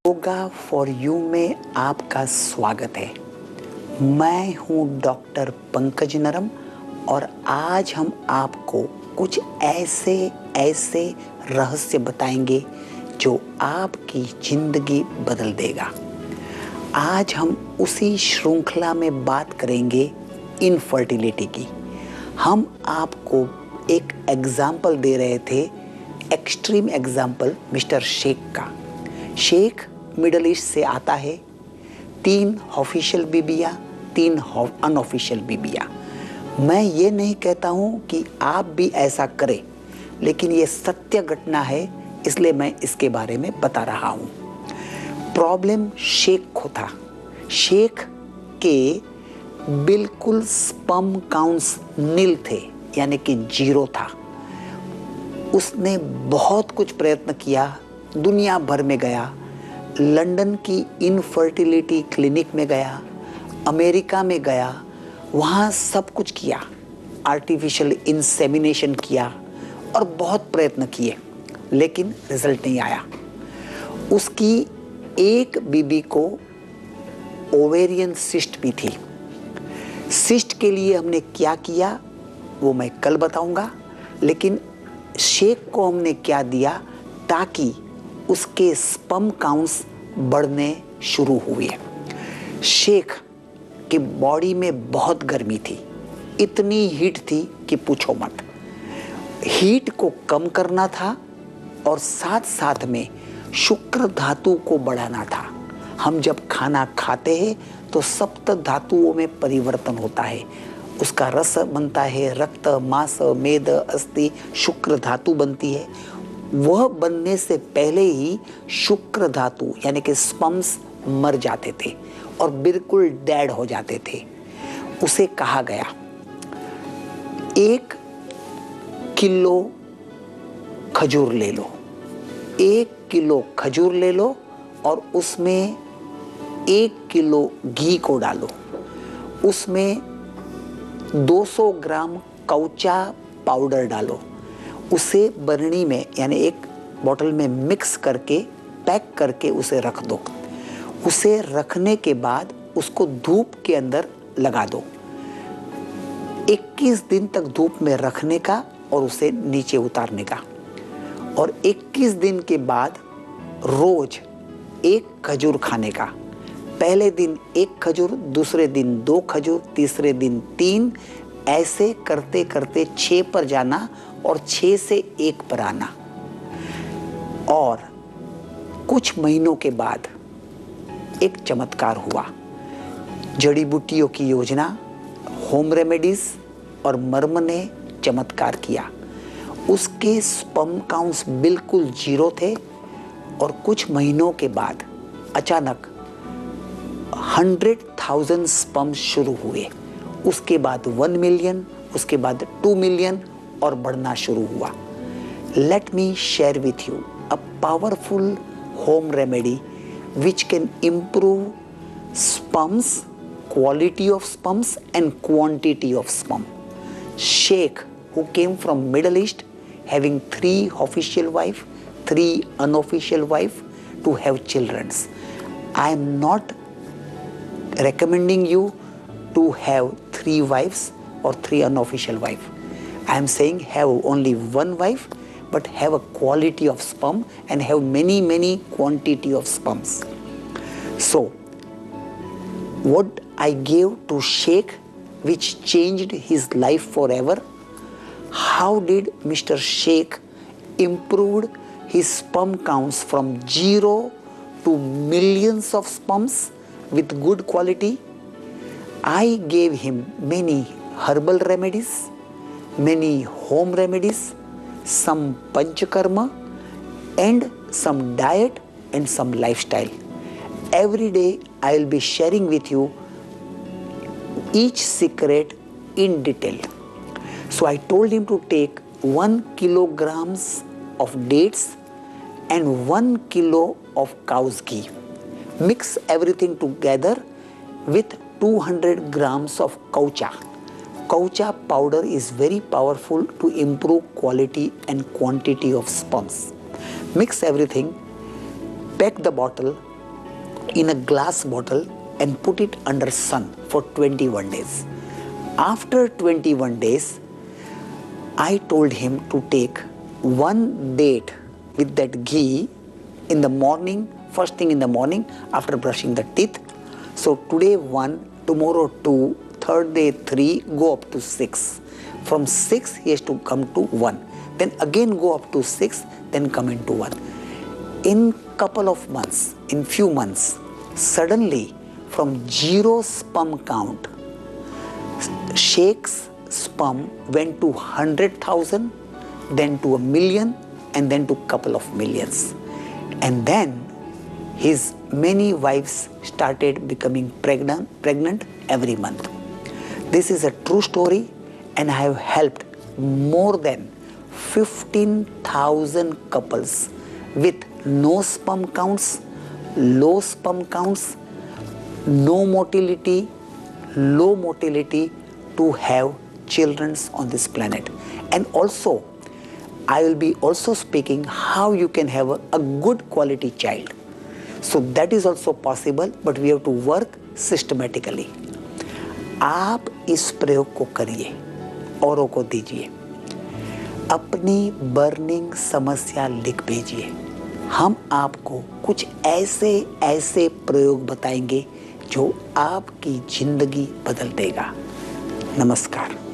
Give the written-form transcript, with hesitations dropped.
Yoga for you में आपका स्वागत है। मैं हूं डॉक्टर पंकज नरम और आज हम आपको कुछ ऐसे रहस्य बताएंगे जो आपकी जिंदगी बदल देगा। आज हम उसी श्रृंखला में बात करेंगे इनफर्टिलिटी की। हम आपको एक एग्जाम्पल दे रहे थे, एक्सट्रीम एग्जाम्पल मिस्टर शेख का। शेख मिडल ईस्ट से आता है, 3 ऑफिशियल बीबियाँ, 3 अनऑफिशियल बीबियाँ। मैं ये नहीं कहता हूँ कि आप भी ऐसा करें, लेकिन ये सत्य घटना है, इसलिए मैं इसके बारे में बता रहा हूँ। प्रॉब्लम शेख को था। शेख के बिल्कुल स्पर्म काउंट्स नील थे, यानी कि 0 था। उसने बहुत कुछ प्रयत्न किया, दुनिया भर में गया, लंदन की इनफर्टिलिटी क्लिनिक में गया, अमेरिका में गया, वहाँ सब कुछ किया, आर्टिफिशियल इंसेमिनेशन किया और बहुत प्रयत्न किए, लेकिन रिजल्ट नहीं आया। उसकी एक बीबी को ओवेरियन सिस्ट भी थी। सिस्ट के लिए हमने क्या किया वो मैं कल बताऊंगा, लेकिन शेख को हमने क्या दिया ताकि उसके स्पर्म काउंट्स बढ़ने शुरू हुए। शेख की बॉडी में बहुत गर्मी थी, इतनी हीट थी कि पूछो मत। हीट को कम करना था और साथ साथ में शुक्र धातु को बढ़ाना था। हम जब खाना खाते हैं तो सप्त धातुओं में परिवर्तन होता है। उसका रस बनता है, रक्त, मांस, मेद, अस्थि, शुक्र धातु बनती है। वह बनने से पहले ही शुक्र धातु यानी कि स्पर्म्स मर जाते थे और बिल्कुल डेड हो जाते थे। उसे कहा गया 1 किलो खजूर ले लो, 1 किलो खजूर ले लो और उसमें 1 किलो घी को डालो, उसमें 200 ग्राम कौचा पाउडर डालो, उसे बरनी में यानी एक बोतल में मिक्स करके पैक करके उसे रख दो। उसे रखने के बाद उसको धूप के अंदर लगा दो। 21 दिन तक धूप में रखने का और उसे नीचे उतारने का, और 21 दिन के बाद रोज 1 खजूर खाने का। पहले दिन 1 खजूर, दूसरे दिन 2 खजूर, तीसरे दिन 3, ऐसे करते करते 6 पर जाना और 6 से 1 पर आना। और कुछ महीनों के बाद एक चमत्कार हुआ। जड़ी बूटियों की योजना, होम रेमेडीज और मर्म ने चमत्कार किया। उसके स्पर्म काउंट्स बिल्कुल 0 थे और कुछ महीनों के बाद अचानक 100,000 स्पर्म शुरू हुए। उसके बाद 1 मिलियन, उसके बाद 2 मिलियन और बढ़ना शुरू हुआ। Let me share with you a powerful home remedy which can improve sperms, quality of sperms and quantity of sperm. Sheikh, who came from Middle East, having 3 official wife, 3 unofficial wife to have children. I am not recommending you to have 3 wives or 3 unofficial wife. I am saying have only 1 wife, but have a quality of sperm and have many quantity of sperms. So, what I gave to Sheikh, which changed his life forever, how did Mr. Sheikh improved his sperm counts from 0 to millions of sperms with good quality? I gave him many herbal remedies, many home remedies, some panchakarma and some diet and some lifestyle. Every day I will be sharing with you each secret in detail. So I told him to take 1 kilograms of dates and 1 kilo of cow's ghee. Mix everything together with 200 grams of kaucha. Kaucha powder is very powerful to improve quality and quantity of sperms. Mix everything, pack the bottle in a glass bottle and put it under sun for 21 days. After 21 days, I told him to take one date with that ghee in the morning, first thing in the morning after brushing the teeth. So today 1, tomorrow 2, third day 3, go up to 6. From 6 he has to come to 1. Then again go up to 6, then come into 1. In couple of months, in few months, suddenly from 0 sperm count, Sheikh's sperm went to 100,000, then to 1,000,000, and then to couple of millions. And then his many wives started becoming pregnant every month. This is a true story, and I have helped more than 15,000 couples with no sperm counts, low sperm counts, no motility, low motility to have children on this planet. And also, I will be also speaking how you can have a good quality child. So that is also possible, but we have to work systematically. आप इस प्रयोग को करिए, औरों को दीजिए, अपनी burning समस्या लिख भेजिए। हम आपको कुछ ऐसे प्रयोग बताएंगे जो आपकी जिंदगी बदल देगा। नमस्कार।